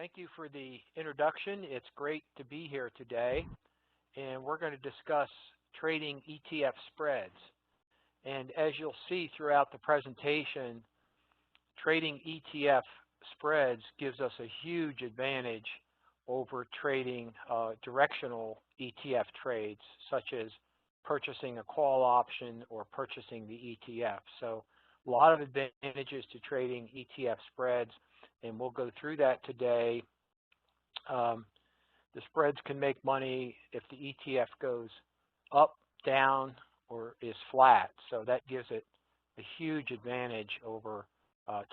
Thank you for the introduction. It's great to be here today, and we're going to discuss trading ETF spreads. And as you'll see throughout the presentation, trading ETF spreads gives us a huge advantage over trading directional ETF trades, such as purchasing a call option or purchasing the ETF. So a lot of advantages to trading ETF spreads, and we'll go through that today. The spreads can make money if the ETF goes up, down, or is flat. So that gives it a huge advantage over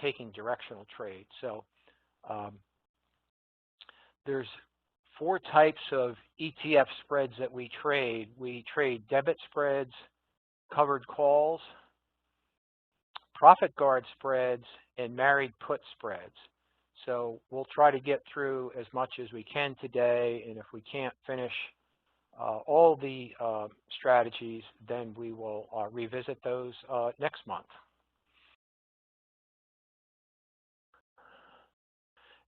taking directional trades. So there's four types of ETF spreads that we trade. We trade debit spreads, covered calls, profit guard spreads, and married put spreads. So we'll try to get through as much as we can today, and if we can't finish all the strategies, then we will revisit those next month.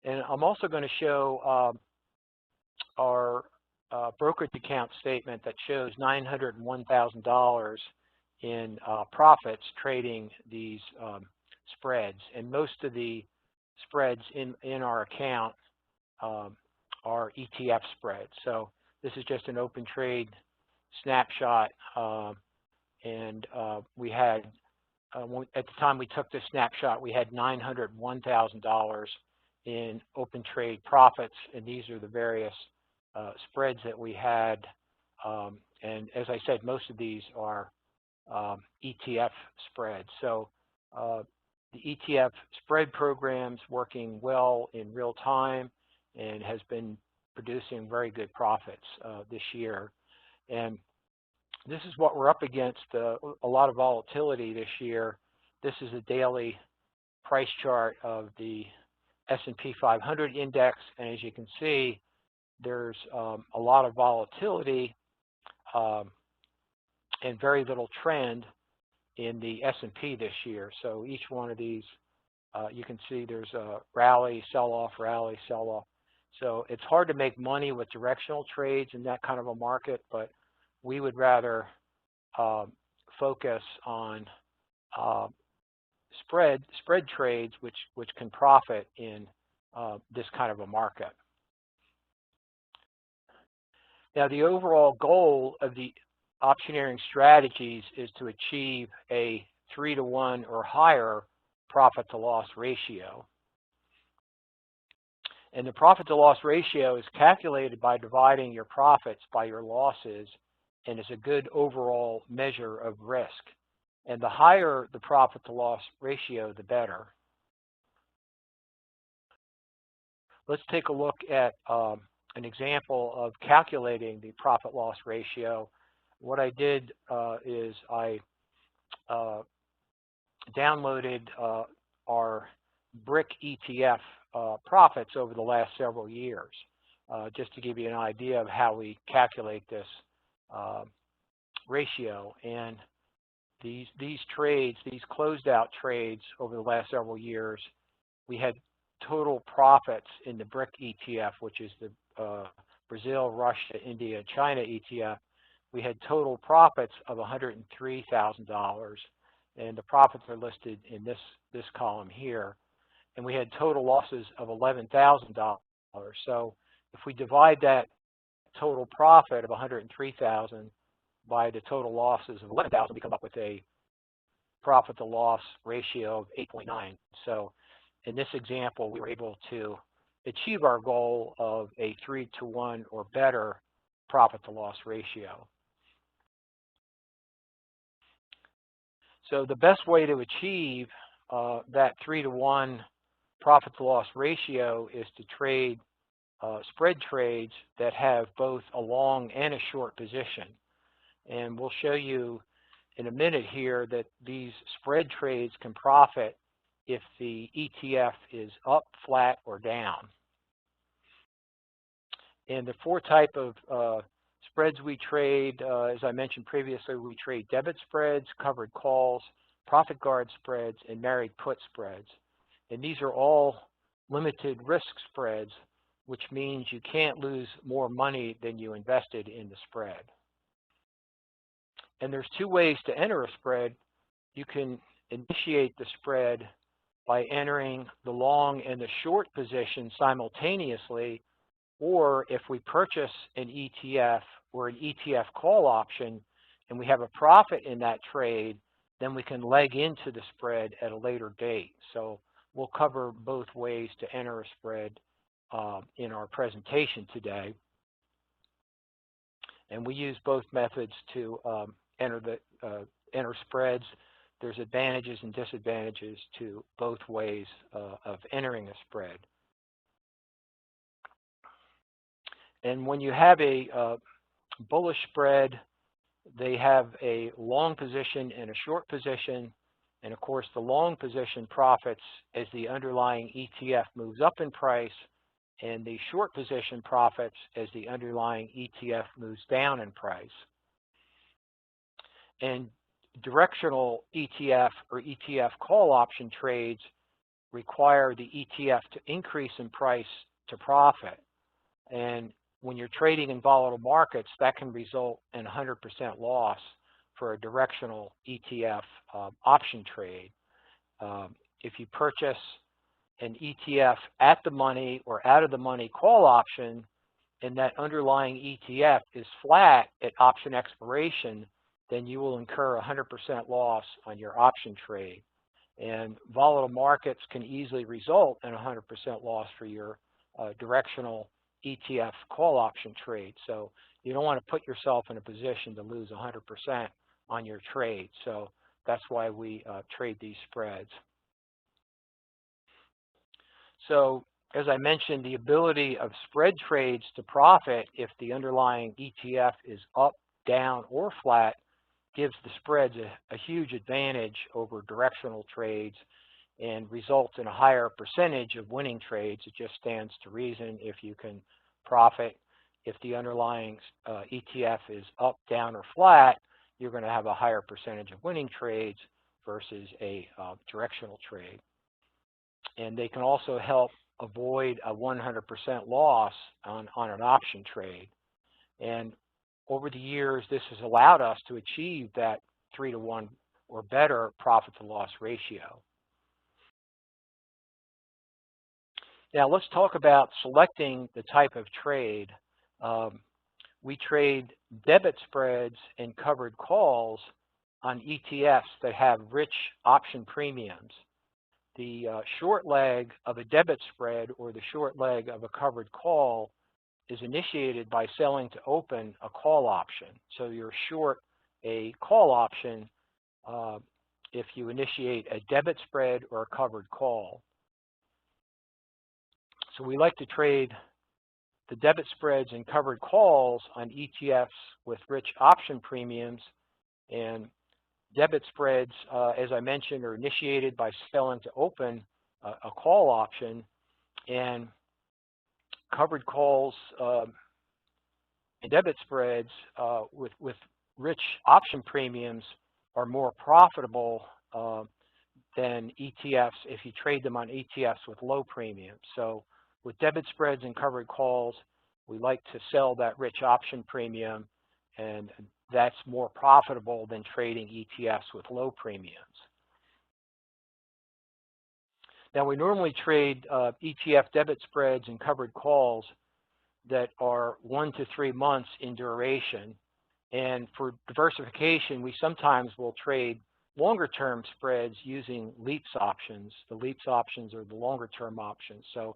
And I'm also going to show our brokerage account statement that shows $901,000 in profits trading these spreads. And most of the spreads in our account are ETF spreads. So this is just an open trade snapshot, and we had at the time we took this snapshot, we had $901,000 in open trade profits, and these are the various spreads that we had. And as I said, most of these are ETF spreads. So the ETF spread program's working well in real time and has been producing very good profits this year. And this is what we're up against, a lot of volatility this year. This is a daily price chart of the S&P 500 index, and as you can see, there's a lot of volatility and very little trend in the S&P this year. So each one of these, you can see there's a rally, sell-off, rally, sell-off. So it's hard to make money with directional trades in that kind of a market, but we would rather focus on spread trades, which can profit in this kind of a market. Now, the overall goal of the optioneering strategies is to achieve a 3-to-1 or higher profit-to-loss ratio. And the profit-to-loss ratio is calculated by dividing your profits by your losses and is a good overall measure of risk. And the higher the profit-to-loss ratio, the better. Let's take a look at an example of calculating the profit-loss ratio. What I did is I downloaded our BRIC ETF profits over the last several years, just to give you an idea of how we calculate this ratio. And these trades, these closed out trades over the last several years, we had total profits in the BRIC ETF, which is the Brazil, Russia, India, China ETF. We had total profits of $103,000, and the profits are listed in this column here. And we had total losses of $11,000. So if we divide that total profit of $103,000 by the total losses of $11,000, we come up with a profit-to-loss ratio of 8.9. So in this example, we were able to achieve our goal of a 3-to-1 or better profit-to-loss ratio. So the best way to achieve that 3-to-1 profit-to-loss ratio is to trade spread trades that have both a long and a short position. And we'll show you in a minute here that these spread trades can profit if the ETF is up, flat, or down. And the four type of spreads we trade, as I mentioned previously, we trade debit spreads, covered calls, profit guard spreads, and married put spreads. And these are all limited risk spreads, which means you can't lose more money than you invested in the spread. And there's two ways to enter a spread. You can initiate the spread by entering the long and the short position simultaneously, or if we purchase an ETF or an ETF call option and we have a profit in that trade, then we can leg into the spread at a later date. So we'll cover both ways to enter a spread in our presentation today. And we use both methods to enter spreads. There's advantages and disadvantages to both ways of entering a spread. And when you have a bullish spread, they have a long position and a short position. And of course, the long position profits as the underlying ETF moves up in price, and the short position profits as the underlying ETF moves down in price. And directional ETF or ETF call option trades require the ETF to increase in price to profit. And when you're trading in volatile markets, that can result in 100% loss for a directional ETF option trade. If you purchase an ETF at the money or out of the money call option, and that underlying ETF is flat at option expiration, then you will incur 100% loss on your option trade. And volatile markets can easily result in 100% loss for your directional ETF call option trade. So you don't want to put yourself in a position to lose 100% on your trade. So that's why we trade these spreads. So as I mentioned, the ability of spread trades to profit if the underlying ETF is up, down, or flat gives the spreads a huge advantage over directional trades and results in a higher percentage of winning trades. It just stands to reason if you can profit. If the underlying ETF is up, down, or flat, you're going to have a higher percentage of winning trades versus a directional trade. And they can also help avoid a 100% loss on an option trade. And over the years, this has allowed us to achieve that 3-to-1 or better profit to loss ratio. Now let's talk about selecting the type of trade. We trade debit spreads and covered calls on ETFs that have rich option premiums. The short leg of a debit spread or the short leg of a covered call is initiated by selling to open a call option. So you're short a call option if you initiate a debit spread or a covered call. So we like to trade the debit spreads and covered calls on ETFs with rich option premiums. And debit spreads, as I mentioned, are initiated by selling to open a call option, and covered calls and debit spreads with rich option premiums are more profitable than ETFs if you trade them on ETFs with low premiums. So with debit spreads and covered calls, we like to sell that rich option premium, and that's more profitable than trading ETFs with low premiums. Now we normally trade ETF debit spreads and covered calls that are 1 to 3 months in duration. And for diversification, we sometimes will trade longer term spreads using LEAPS options. The LEAPS options are the longer term options. So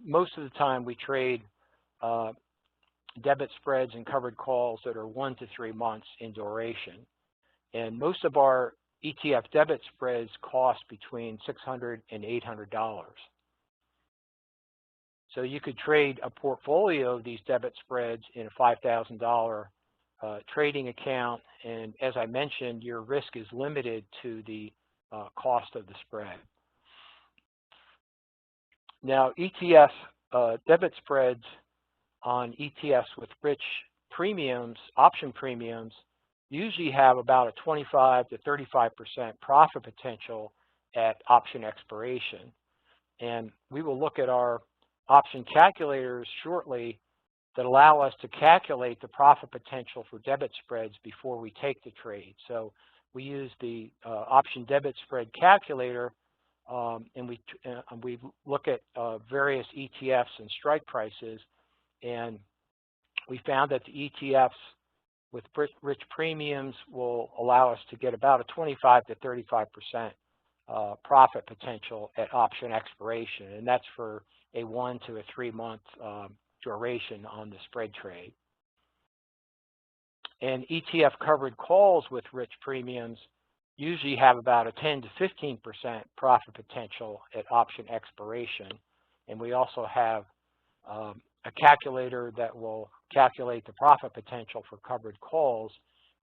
most of the time we trade debit spreads and covered calls that are 1 to 3 months in duration. And most of our ETF debit spreads cost between $600 and $800. So you could trade a portfolio of these debit spreads in a $5,000 trading account, and as I mentioned, your risk is limited to the cost of the spread. Now, ETF debit spreads on ETFs with rich premiums, option premiums, usually have about a 25 to 35% profit potential at option expiration. And we will look at our option calculators shortly that allow us to calculate the profit potential for debit spreads before we take the trade. So we use the option debit spread calculator, and we look at various ETFs and strike prices, and we found that the ETFs with rich premiums will allow us to get about a 25 to 35% profit potential at option expiration, and that's for a 1 to 3 month duration on the spread trade. And ETF covered calls with rich premiums usually have about a 10 to 15% profit potential at option expiration. And we also have a calculator that will calculate the profit potential for covered calls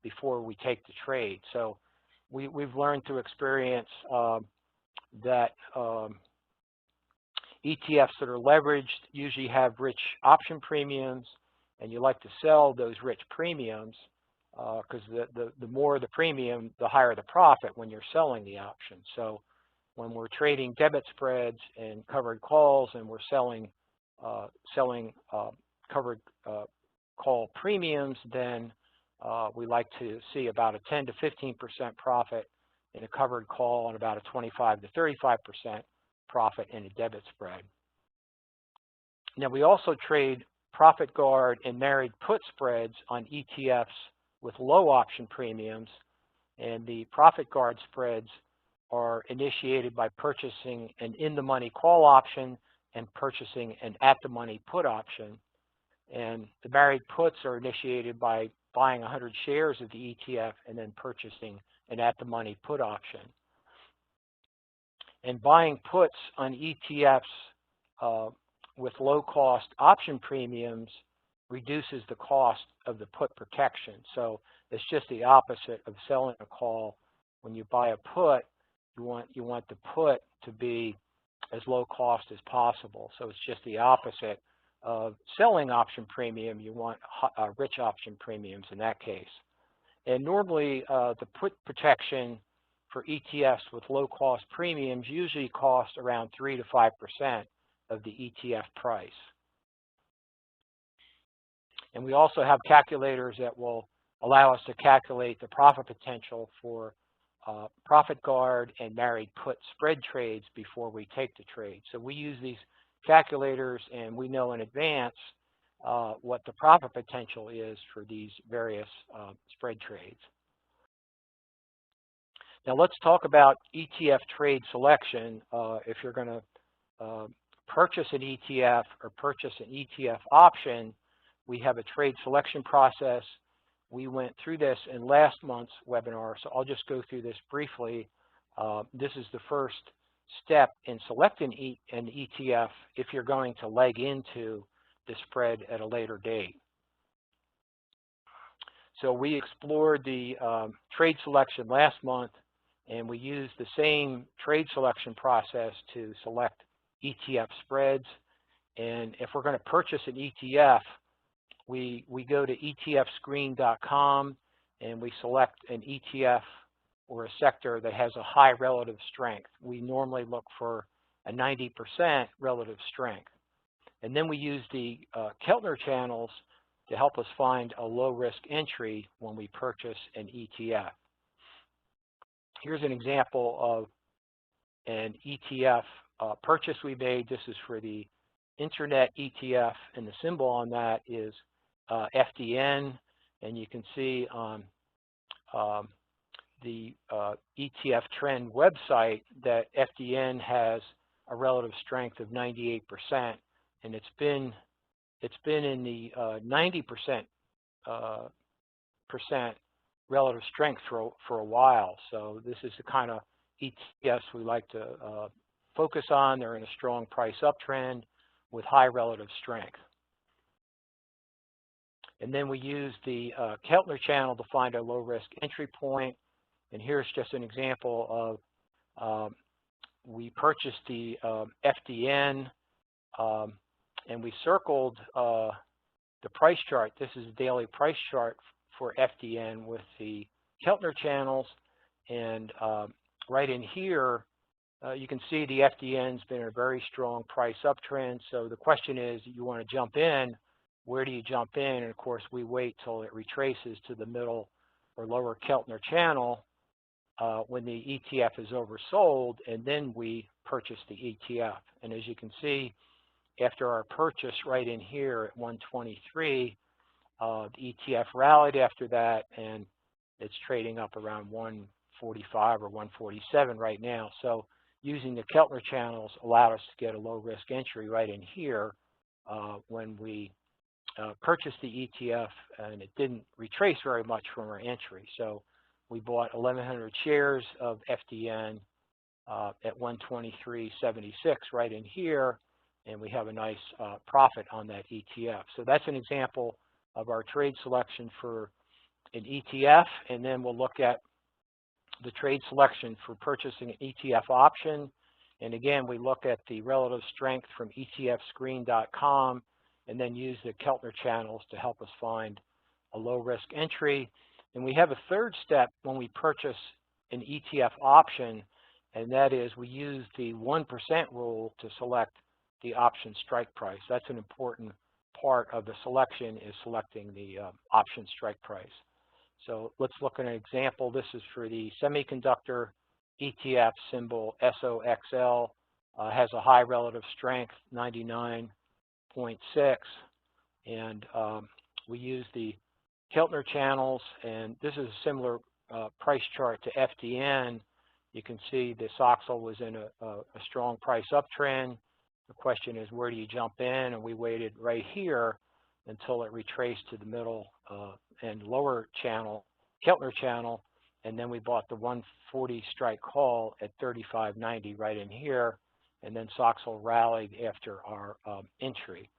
before we take the trade. So we've learned through experience that ETFs that are leveraged usually have rich option premiums, and you like to sell those rich premiums because the more the premium, the higher the profit when you're selling the option. So when we're trading debit spreads and covered calls, and we're selling covered call premiums, then we like to see about a 10 to 15% profit in a covered call and about a 25 to 35% profit in a debit spread. Now we also trade profit guard and married put spreads on ETFs with low option premiums, and the profit guard spreads are initiated by purchasing an in-the-money call option and purchasing an at-the-money put option. And the married puts are initiated by buying 100 shares of the ETF and then purchasing an at-the-money put option. And buying puts on ETFs with low-cost option premiums reduces the cost of the put protection. So it's just the opposite of selling a call. When you buy a put, you want the put to be as low cost as possible. So it's just the opposite of selling option premium. You want rich option premiums in that case. And normally the put protection for ETFs with low cost premiums usually cost around 3 to 5% of the ETF price. And we also have calculators that will allow us to calculate the profit potential for profit guard and married put spread trades before we take the trade. So we use these calculators, and we know in advance what the profit potential is for these various spread trades. Now let's talk about ETF trade selection. If you're going to purchase an ETF or purchase an ETF option, we have a trade selection process. We went through this in last month's webinar, so I'll just go through this briefly. This is the first step in selecting an ETF if you're going to leg into the spread at a later date. So we explored the trade selection last month, and we used the same trade selection process to select ETF spreads. And if we're going to purchase an ETF, we go to etfscreen.com and we select an ETF or a sector that has a high relative strength. We normally look for a 90% relative strength. And then we use the Keltner channels to help us find a low-risk entry when we purchase an ETF. Here's an example of an ETF purchase we made. This is for the Internet ETF, and the symbol on that is FDN, and you can see on the ETF Trend website that FDN has a relative strength of 98%, and it's been in the 90% relative strength for a while. So this is the kind of ETFs we like to focus on. They're in a strong price uptrend with high relative strength. And then we use the Keltner channel to find a low-risk entry point. And here's just an example of we purchased the FDN, and we circled the price chart. This is a daily price chart for FDN with the Keltner channels. And right in here, You can see the FDN's been in a very strong price uptrend. So the question is, you want to jump in, where do you jump in? And of course, we wait till it retraces to the middle or lower Keltner channel when the ETF is oversold, and then we purchase the ETF. And as you can see, after our purchase right in here at 123, the ETF rallied after that, and it's trading up around 145 or 147 right now. So using the Keltner channels allowed us to get a low risk entry right in here when we purchased the ETF, and it didn't retrace very much from our entry. So we bought 1,100 shares of FDN at 123.76 right in here, and we have a nice profit on that ETF. So that's an example of our trade selection for an ETF, and then we'll look at the trade selection for purchasing an ETF option. And again, we look at the relative strength from etfscreen.com and then use the Keltner channels to help us find a low risk entry. And we have a third step when we purchase an ETF option, and that is we use the 1% rule to select the option strike price. That's an important part of the selection, is selecting the option strike price. So let's look at an example. This is for the Semiconductor ETF, symbol SOXL. Has a high relative strength, 99.6. And we use the Keltner channels, and this is a similar price chart to FDN. You can see the SOXL was in a strong price uptrend. The question is, where do you jump in? And we waited right here until it retraced to the middle and lower channel, Keltner channel, and then we bought the 140 strike call at 35.90 right in here, and then SOXL rallied after our entry.